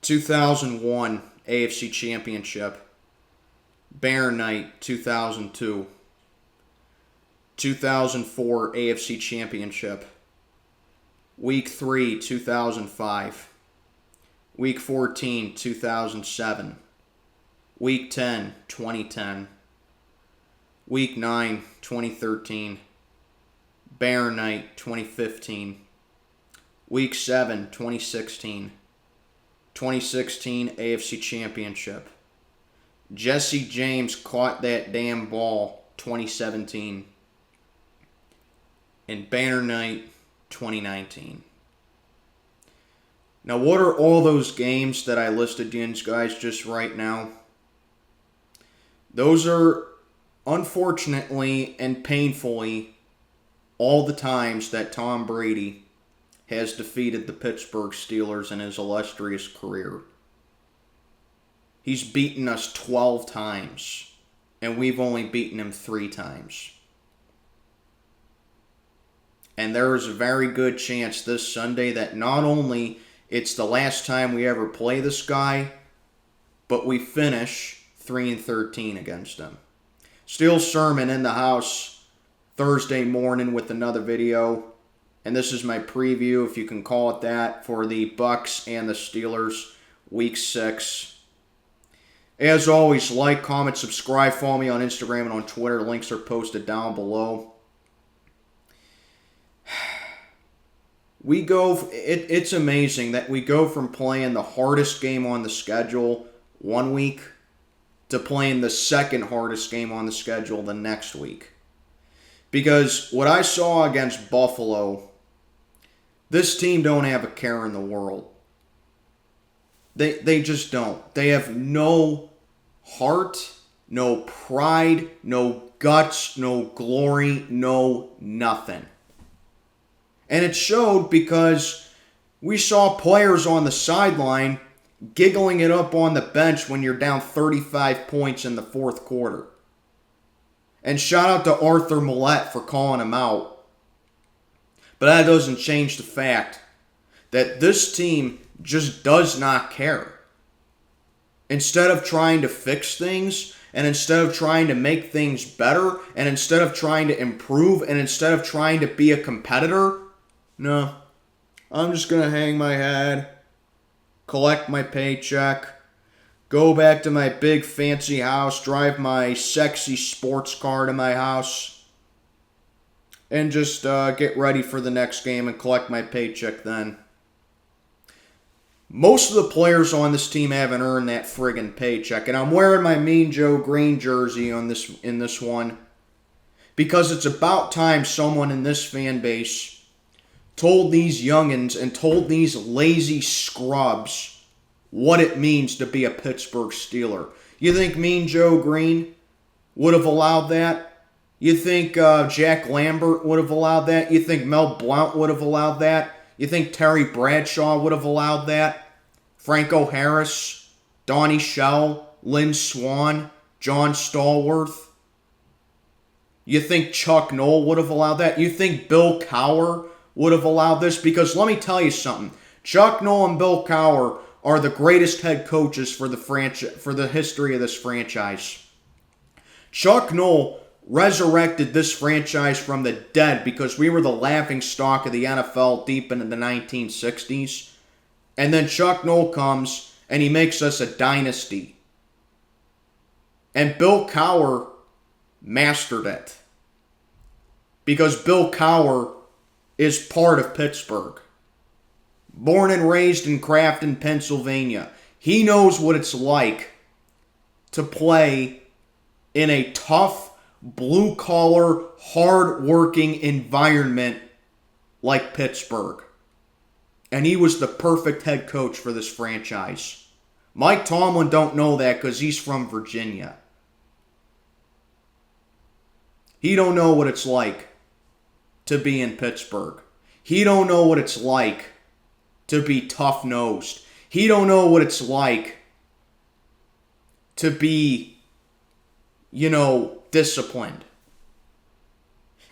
2001 AFC Championship. Bear Night 2002. 2004 AFC Championship. Week 3 2005. Week 14 2007. Week 10 2010. Week 9 2013. Bear Night 2015. Week 7 2016. 2016 AFC Championship. Jesse James caught that damn ball 2017. And Banner Night 2019. Now, what are all those games that I listed, you guys, just right now? Those are, unfortunately and painfully, all the times that Tom Brady has defeated the Pittsburgh Steelers in his illustrious career. He's beaten us 12 times, and we've only beaten him 3 times. And there is a very good chance this Sunday that not only it's the last time we ever play this guy, but we finish 3-13 against him. Steel Sermon in the house Thursday morning with another video. And this is my preview, if you can call it that, for the Bucs and the Steelers, Week 6. As always, like, comment, subscribe, follow me on Instagram and on Twitter. Links are posted down below. It's amazing that we go from playing the hardest game on the schedule one week to playing the second hardest game on the schedule the next week. Because what I saw against Buffalo, this team don't have a care in the world. They just don't. They have no heart, no pride, no guts, no glory, no nothing. And it showed because we saw players on the sideline giggling it up on the bench when you're down 35 points in the fourth quarter. And shout out to Arthur Millette for calling him out. But that doesn't change the fact that this team just does not care. Instead of trying to fix things, and instead of trying to make things better, and instead of trying to improve, and instead of trying to be a competitor, no, I'm just going to hang my head, collect my paycheck, go back to my big fancy house, drive my sexy sports car to my house, and just get ready for the next game and collect my paycheck then. Most of the players on this team haven't earned that friggin' paycheck, and I'm wearing my Mean Joe Green jersey in this one because it's about time someone in this fan base told these youngins and told these lazy scrubs what it means to be a Pittsburgh Steeler. You think Mean Joe Green would have allowed that? You think Jack Lambert would have allowed that? You think Mel Blount would have allowed that? You think Terry Bradshaw would have allowed that? Franco Harris, Donnie Shell, Lynn Swann, John Stallworth? You think Chuck Noll would have allowed that? You think Bill Cowher would have allowed this? Because let me tell you something. Chuck Noll and Bill Cowher are the greatest head coaches for the history of this franchise. Chuck Noll resurrected this franchise from the dead because we were the laughingstock of the NFL deep into the 1960s. And then Chuck Noll comes and he makes us a dynasty. And Bill Cowher mastered it. Because Bill Cowher is part of Pittsburgh. Born and raised in Crafton, Pennsylvania. He knows what it's like to play in a tough, blue-collar, hard-working environment like Pittsburgh. And he was the perfect head coach for this franchise. Mike Tomlin don't know that because he's from Virginia. He don't know what it's like to be in Pittsburgh. He don't know what it's like to be tough-nosed. He don't know what it's like to be, disciplined.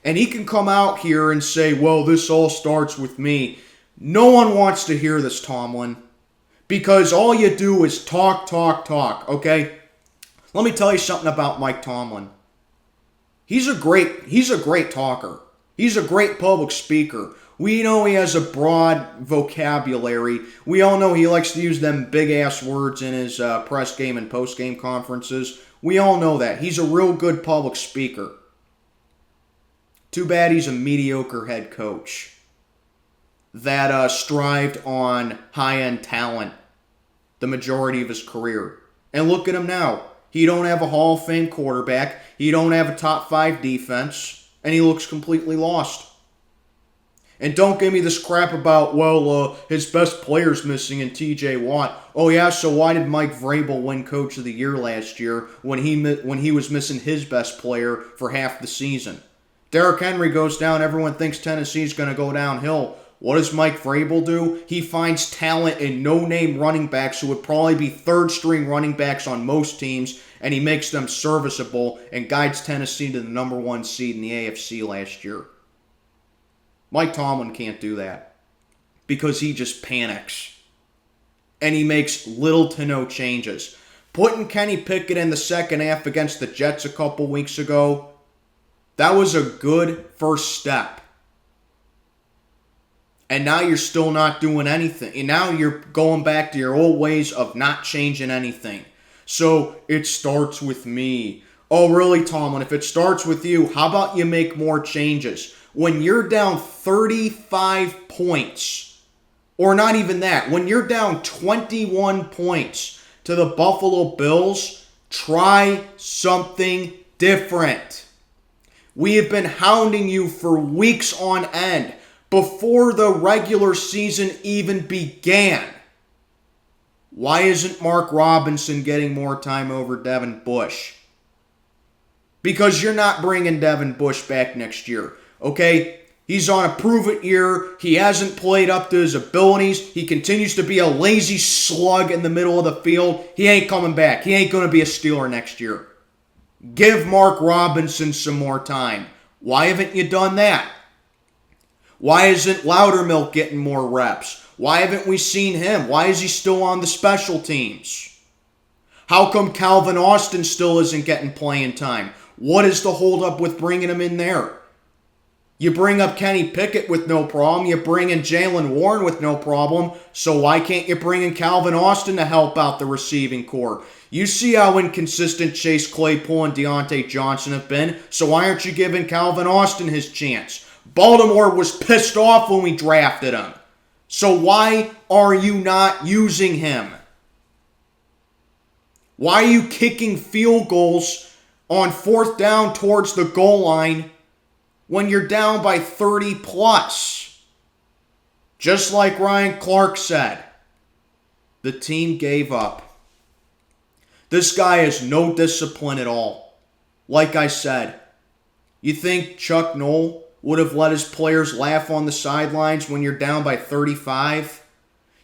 And he can come out here and say, well, this all starts with me. No one wants to hear this, Tomlin. Because all you do is talk, okay? Let me tell you something about Mike Tomlin. He's a great talker. He's a great public speaker. We know he has a broad vocabulary. We all know he likes to use them big-ass words in his press game and post-game conferences. We all know that. He's a real good public speaker. Too bad he's a mediocre head coach that strived on high-end talent the majority of his career. And look at him now. He don't have a Hall of Fame quarterback. He don't have a top 5 defense. And he looks completely lost. And don't give me this crap about, his best player's missing in TJ Watt. Oh yeah, so why did Mike Vrabel win Coach of the Year last year when he was missing his best player for half the season? Derrick Henry goes down, everyone thinks Tennessee's going to go downhill. What does Mike Vrabel do? He finds talent in no-name running backs who would probably be third-string running backs on most teams, and he makes them serviceable and guides Tennessee to the number 1 seed in the AFC last year. Mike Tomlin can't do that because he just panics. And he makes little to no changes. Putting Kenny Pickett in the second half against the Jets a couple weeks ago, that was a good first step. And now you're still not doing anything. And now you're going back to your old ways of not changing anything. So it starts with me. Oh, really, Tomlin? If it starts with you, how about you make more changes? When you're down 35 points, or not even that, when you're down 21 points to the Buffalo Bills, try something different. We have been hounding you for weeks on end before the regular season even began. Why isn't Mark Robinson getting more time over Devin Bush? Because you're not bringing Devin Bush back next year, okay? He's on a prove-it year. He hasn't played up to his abilities. He continues to be a lazy slug in the middle of the field. He ain't coming back. He ain't going to be a Steeler next year. Give Mark Robinson some more time. Why haven't you done that? Why isn't Loudermilk getting more reps? Why haven't we seen him? Why is he still on the special teams? How come Calvin Austin still isn't getting playing time? What is the holdup with bringing him in there? You bring up Kenny Pickett with no problem. You bring in Jaylen Warren with no problem. So why can't you bring in Calvin Austin to help out the receiving corps? You see how inconsistent Chase Claypool and Deontay Johnson have been. So why aren't you giving Calvin Austin his chance? Baltimore was pissed off when we drafted him. So why are you not using him? Why are you kicking field goals on 4th down towards the goal line when you're down by 30 plus? Just like Ryan Clark said, the team gave up. This guy has no discipline at all. Like I said, you think Chuck Noll would have let his players laugh on the sidelines when you're down by 35?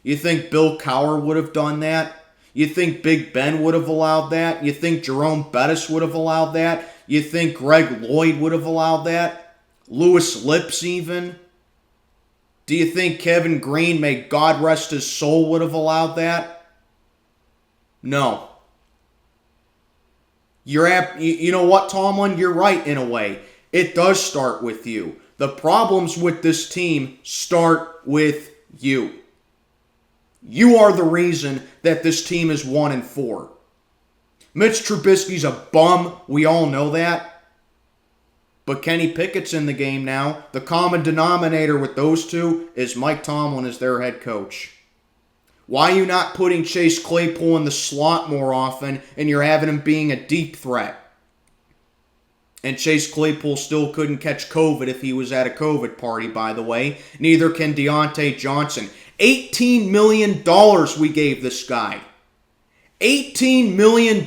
You think Bill Cowher would have done that? You think Big Ben would have allowed that? You think Jerome Bettis would have allowed that? You think Greg Lloyd would have allowed that? Lewis Lips even? Do you think Kevin Green, may God rest his soul, would have allowed that? No. You know what, Tomlin? You're right in a way. It does start with you. The problems with this team start with you. You are the reason that this team is 1-4. Mitch Trubisky's a bum. We all know that. But Kenny Pickett's in the game now. The common denominator with those two is Mike Tomlin as their head coach. Why are you not putting Chase Claypool in the slot more often and you're having him being a deep threat? And Chase Claypool still couldn't catch COVID if he was at a COVID party, by the way. Neither can Deontay Johnson. $18 million we gave this guy. $18 million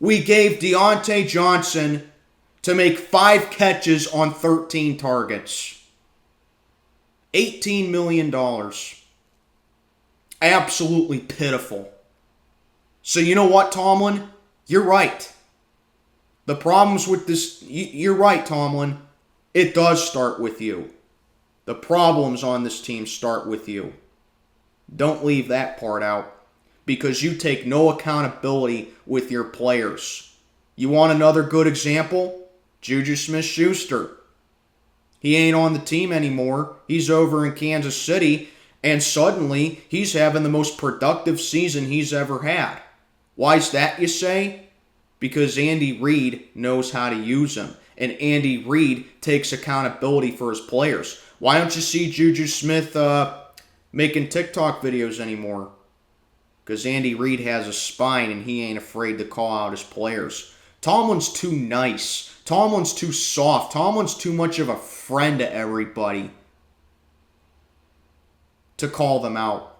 we gave Deontay Johnson to make 5 catches on 13 targets. $18 million. Absolutely pitiful. So you know what, Tomlin? You're right. The problems with this, you're right, Tomlin. It does start with you. The problems on this team start with you. Don't leave that part out because you take no accountability with your players. You want another good example? Juju Smith-Schuster. He ain't on the team anymore. He's over in Kansas City, and suddenly he's having the most productive season he's ever had. Why's that, you say? Because Andy Reid knows how to use him, and Andy Reid takes accountability for his players. Why don't you see Juju Smith making TikTok videos anymore? Because Andy Reid has a spine, and he ain't afraid to call out his players. Tomlin's too nice. Tomlin's too soft. Tomlin's too much of a friend to everybody to call them out.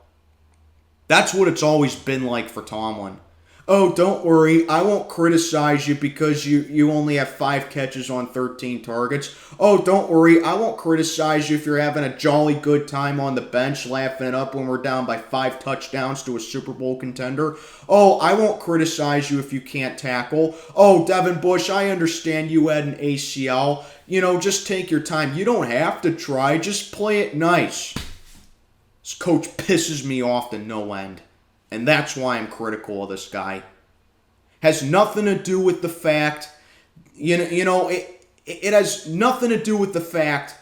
That's what it's always been like for Tomlin. Oh, don't worry, I won't criticize you because you only have 5 catches on 13 targets. Oh, don't worry, I won't criticize you if you're having a jolly good time on the bench laughing it up when we're down by 5 touchdowns to a Super Bowl contender. Oh, I won't criticize you if you can't tackle. Oh, Devin Bush, I understand you had an ACL. Just take your time. You don't have to try, just play it nice. This coach pisses me off to no end. And that's why I'm critical of this guy. Has nothing to do with the fact, it has nothing to do with the fact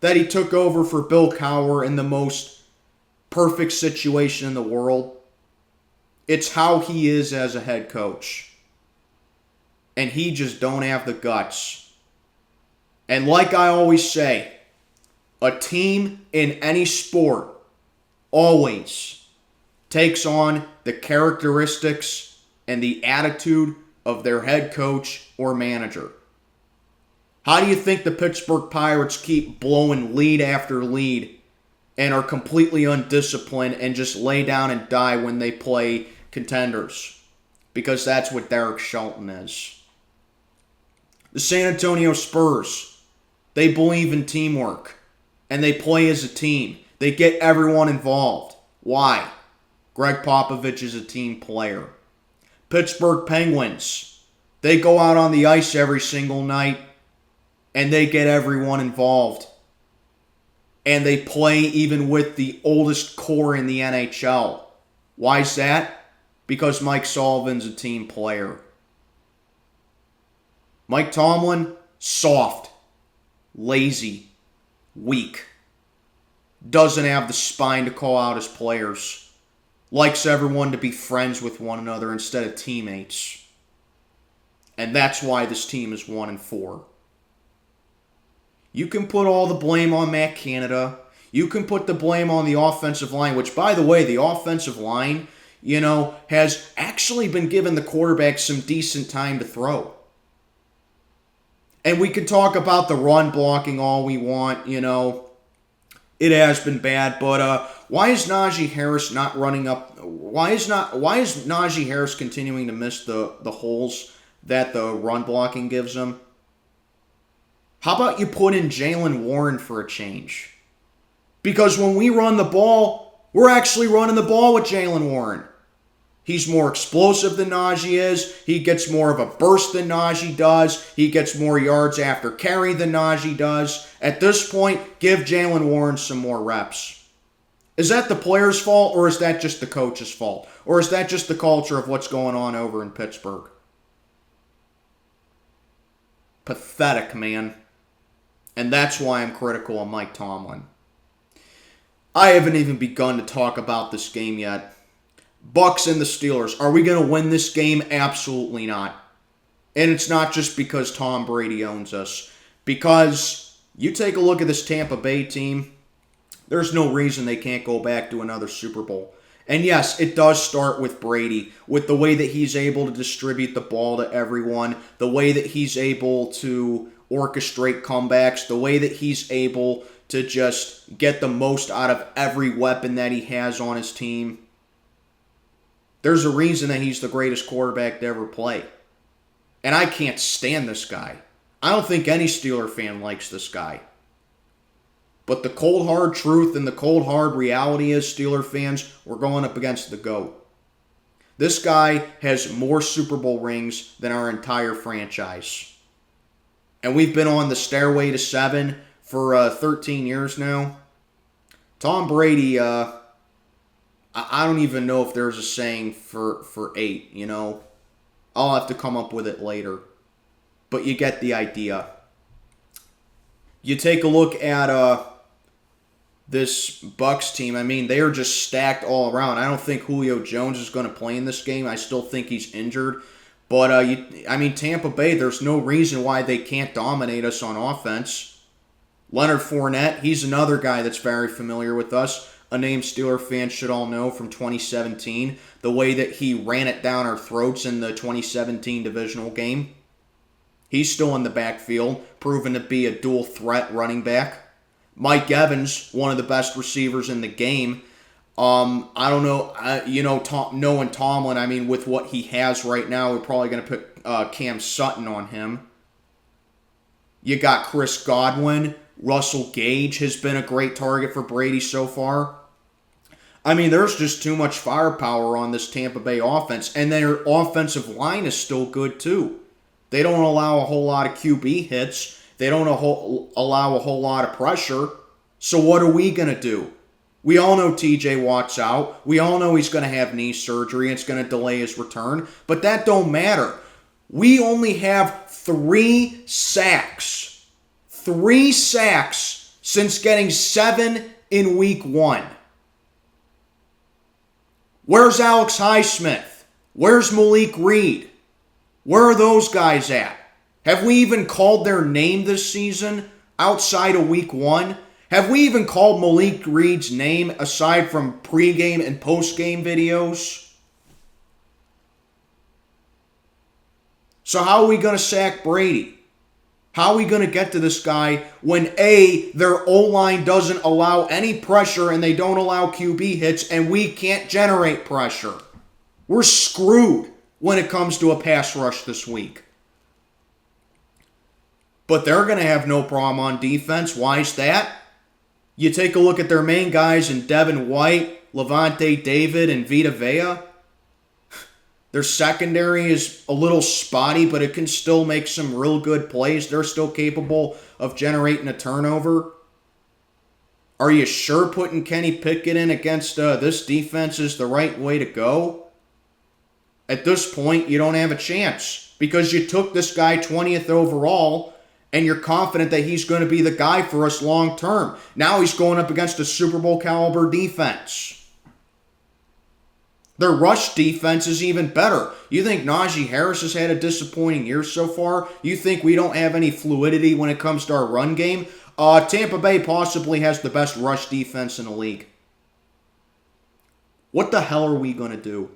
that he took over for Bill Cowher in the most perfect situation in the world. It's how he is as a head coach. And he just don't have the guts. And like I always say, a team in any sport always takes on the characteristics and the attitude of their head coach or manager. How do you think the Pittsburgh Pirates keep blowing lead after lead and are completely undisciplined and just lay down and die when they play contenders? Because that's what Derek Shelton is. The San Antonio Spurs, they believe in teamwork and they play as a team. They get everyone involved. Why? Greg Popovich is a team player. Pittsburgh Penguins, they go out on the ice every single night and they get everyone involved. And they play even with the oldest core in the NHL. Why is that? Because Mike Sullivan's a team player. Mike Tomlin, soft, lazy, weak. Doesn't have the spine to call out his players. Likes everyone to be friends with one another instead of teammates. And that's why this team is 1-4. You can put all the blame on Matt Canada. You can put the blame on the offensive line, which, by the way, the offensive line, has actually been given the quarterback some decent time to throw. And we can talk about the run blocking all we want, It has been bad, but why is Najee Harris not running up? Why is Najee Harris continuing to miss the holes that the run blocking gives him? How about you put in Jaylen Warren for a change? Because when we run the ball, we're actually running the ball with Jaylen Warren. He's more explosive than Najee is. He gets more of a burst than Najee does. He gets more yards after carry than Najee does. At this point, give Jaylen Warren some more reps. Is that the player's fault, or is that just the coach's fault? Or is that just the culture of what's going on over in Pittsburgh? Pathetic, man. And that's why I'm critical of Mike Tomlin. I haven't even begun to talk about this game yet. Bucs and the Steelers. Are we going to win this game? Absolutely not. And it's not just because Tom Brady owns us. Because you take a look at this Tampa Bay team, there's no reason they can't go back to another Super Bowl. And yes, it does start with Brady, with the way that he's able to distribute the ball to everyone, the way that he's able to orchestrate comebacks, the way that he's able to just get the most out of every weapon that he has on his team. There's a reason that he's the greatest quarterback to ever play. And I can't stand this guy. I don't think any Steeler fan likes this guy. But the cold hard truth and the cold hard reality is, Steeler fans, we're going up against the GOAT. This guy has more Super Bowl rings than our entire franchise. And we've been on the stairway to 7 for 13 years now. Tom Brady, I don't even know if there's a saying for 8, you know. I'll have to come up with it later. But you get the idea. You take a look at this Bucs team. I mean, they are just stacked all around. I don't think Julio Jones is going to play in this game. I still think he's injured. But, Tampa Bay, there's no reason why they can't dominate us on offense. Leonard Fournette, he's another guy that's very familiar with us. A name Steeler fans should all know from 2017. The way that he ran it down our throats in the 2017 divisional game. He's still in the backfield, proven to be a dual threat running back. Mike Evans, one of the best receivers in the game. I don't know, knowing Tomlin, I mean, with what he has right now, we're probably going to put Cam Sutton on him. You got Chris Godwin. Russell Gage has been a great target for Brady so far. I mean, there's just too much firepower on this Tampa Bay offense, and their offensive line is still good too. They don't allow a whole lot of QB hits. They don't allow a whole lot of pressure. So what are we going to do? We all know TJ Watt's out. We all know he's going to have knee surgery. It's going to delay his return. But that don't matter. We only have 3 sacks. 3 sacks since getting 7 in week 1. Where's Alex Highsmith? Where's Malik Reed? Where are those guys at? Have we even called their name this season outside of week 1? Have we even called Malik Reed's name aside from pregame and postgame videos? So how are we going to sack Brady? How are we going to get to this guy when A, their O-line doesn't allow any pressure and they don't allow QB hits and we can't generate pressure? We're screwed when it comes to a pass rush this week. But they're going to have no problem on defense. Why is that? You take a look at their main guys in Devin White, Levante David, and Vita Vea. Their secondary is a little spotty, but it can still make some real good plays. They're still capable of generating a turnover. Are you sure putting Kenny Pickett in against this defense is the right way to go? At this point, you don't have a chance because you took this guy 20th overall and you're confident that he's going to be the guy for us long term. Now he's going up against a Super Bowl caliber defense. Their rush defense is even better. You think Najee Harris has had a disappointing year so far? You think we don't have any fluidity when it comes to our run game? Tampa Bay possibly has the best rush defense in the league. What the hell are we going to do?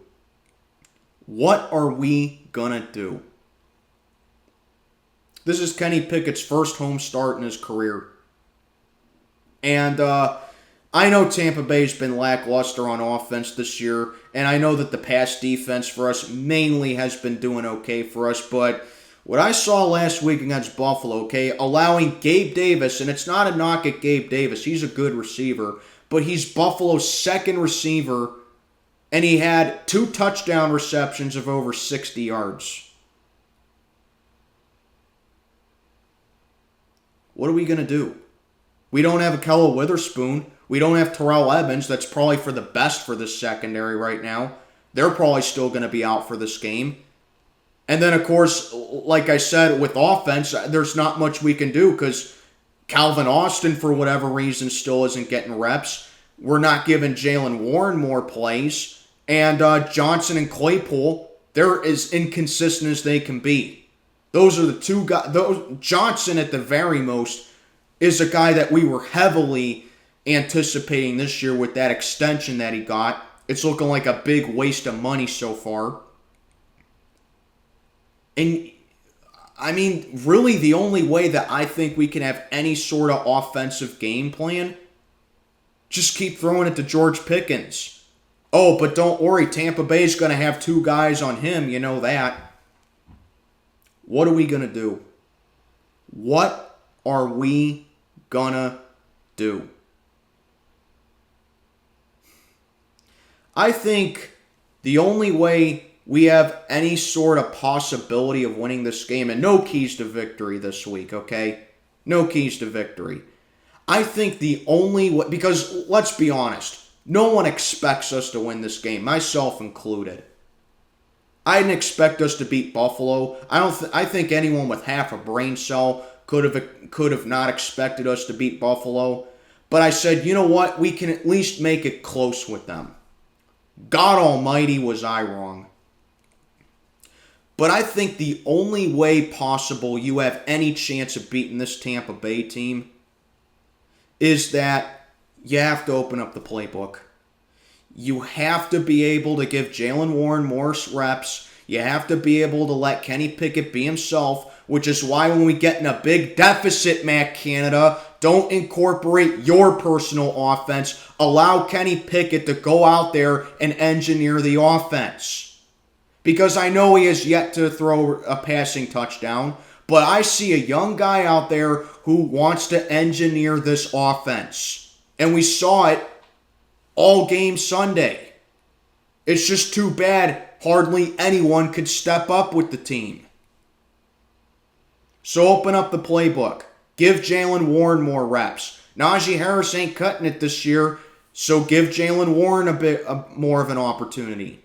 What are we going to do? This is Kenny Pickett's first home start in his career. And I know Tampa Bay's been lackluster on offense this year, and I know that the pass defense for us mainly has been doing okay for us, but what I saw last week against Buffalo, okay, allowing Gabe Davis, and it's not a knock at Gabe Davis, he's a good receiver, but he's Buffalo's second receiver, and he had 2 touchdown receptions of over 60 yards. What are we going to do? We don't have Ahkello Witherspoon. We don't have Terrell Evans. That's probably for the best for this secondary right now. They're probably still going to be out for this game. And then, of course, like I said, with offense, there's not much we can do because Calvin Austin, for whatever reason, still isn't getting reps. We're not giving Jalen Warren more plays. And Johnson and Claypool, they're as inconsistent as they can be. Those are the 2 guys. Johnson, at the very most, is a guy that we were heavily anticipating this year with that extension that he got. It's looking like a big waste of money so far. And, I mean, really the only way that I think we can have any sort of offensive game plan, just keep throwing it to George Pickens. Oh, but don't worry, Tampa Bay's going to have 2 guys on him, you know that. What are we going to do? What are we going to do? I think the only way we have any sort of possibility of winning this game, and no keys to victory this week, okay? No keys to victory. I think the only way, because let's be honest, No one expects us to win this game, myself included. I didn't expect us to beat Buffalo. I think anyone with half a brain cell could have not expected us to beat Buffalo. But I said, you know what? We can at least make it close with them. God almighty, was I wrong. But I think the only way possible you have any chance of beating this Tampa Bay team is that you have to open up the playbook. You have to be able to give Jaylen Warren more reps. You have to be able to let Kenny Pickett be himself, which is why when we get in a big deficit, Matt Canada, don't incorporate your personal offense. Allow Kenny Pickett to go out there and engineer the offense. Because I know he has yet to throw a passing touchdown, but I see a young guy out there who wants to engineer this offense. And we saw it all game Sunday. It's just too bad hardly anyone could step up with the team. So open up the playbook. Give Jaylen Warren more reps. Najee Harris ain't cutting it this year, so give Jaylen Warren a bit more of an opportunity.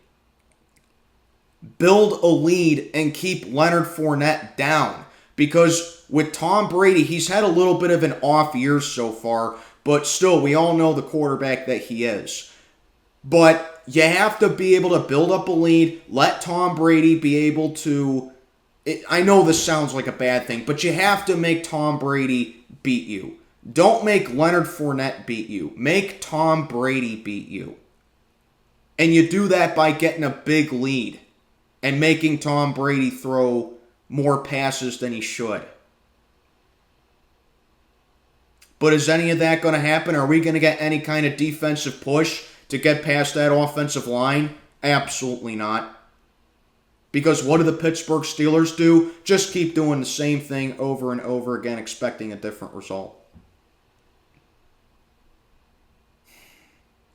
Build a lead and keep Leonard Fournette down. Because with Tom Brady, he's had a little bit of an off year so far, but still, we all know the quarterback that he is. But you have to be able to build up a lead, let Tom Brady be able to... I know this sounds like a bad thing, but you have to make Tom Brady beat you. Don't make Leonard Fournette beat you. Make Tom Brady beat you. And you do that by getting a big lead and making Tom Brady throw more passes than he should. But is any of that going to happen? Are we going to get any kind of defensive push to get past that offensive line? Absolutely not. Because what do the Pittsburgh Steelers do? Just keep doing the same thing over and over again, expecting a different result.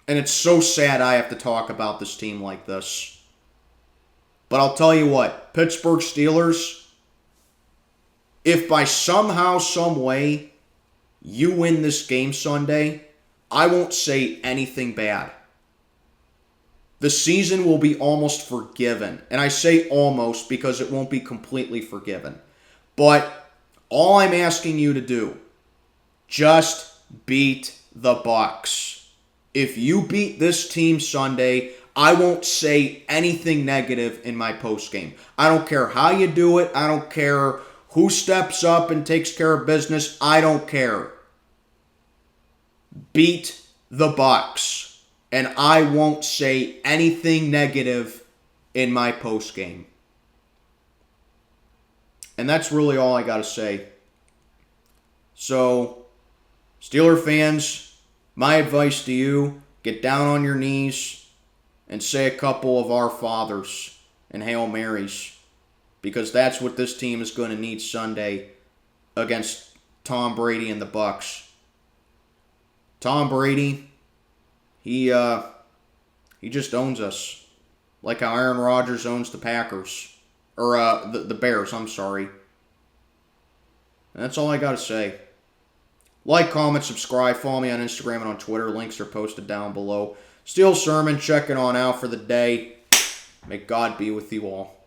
And it's so sad I have to talk about this team like this. But I'll tell you what, Pittsburgh Steelers, if by somehow, some way, you win this game Sunday, I won't say anything bad. The season will be almost forgiven. And I say almost because it won't be completely forgiven. But all I'm asking you to do, just beat the Bucs. If you beat this team Sunday, I won't say anything negative in my postgame. I don't care how you do it. I don't care who steps up and takes care of business. I don't care. Beat the Bucs. And I won't say anything negative in my postgame. And that's really all I got to say. So, Steeler fans, my advice to you, get down on your knees and say a couple of Our Fathers and Hail Marys. Because that's what this team is going to need Sunday against Tom Brady and the Bucs. Tom Brady, he just owns us. Like how Aaron Rodgers owns the Packers. Or the Bears, I'm sorry. And that's all I got to say. Like, comment, subscribe, follow me on Instagram and on Twitter. Links are posted down below. Steel Sermon checking on out for the day. May God be with you all.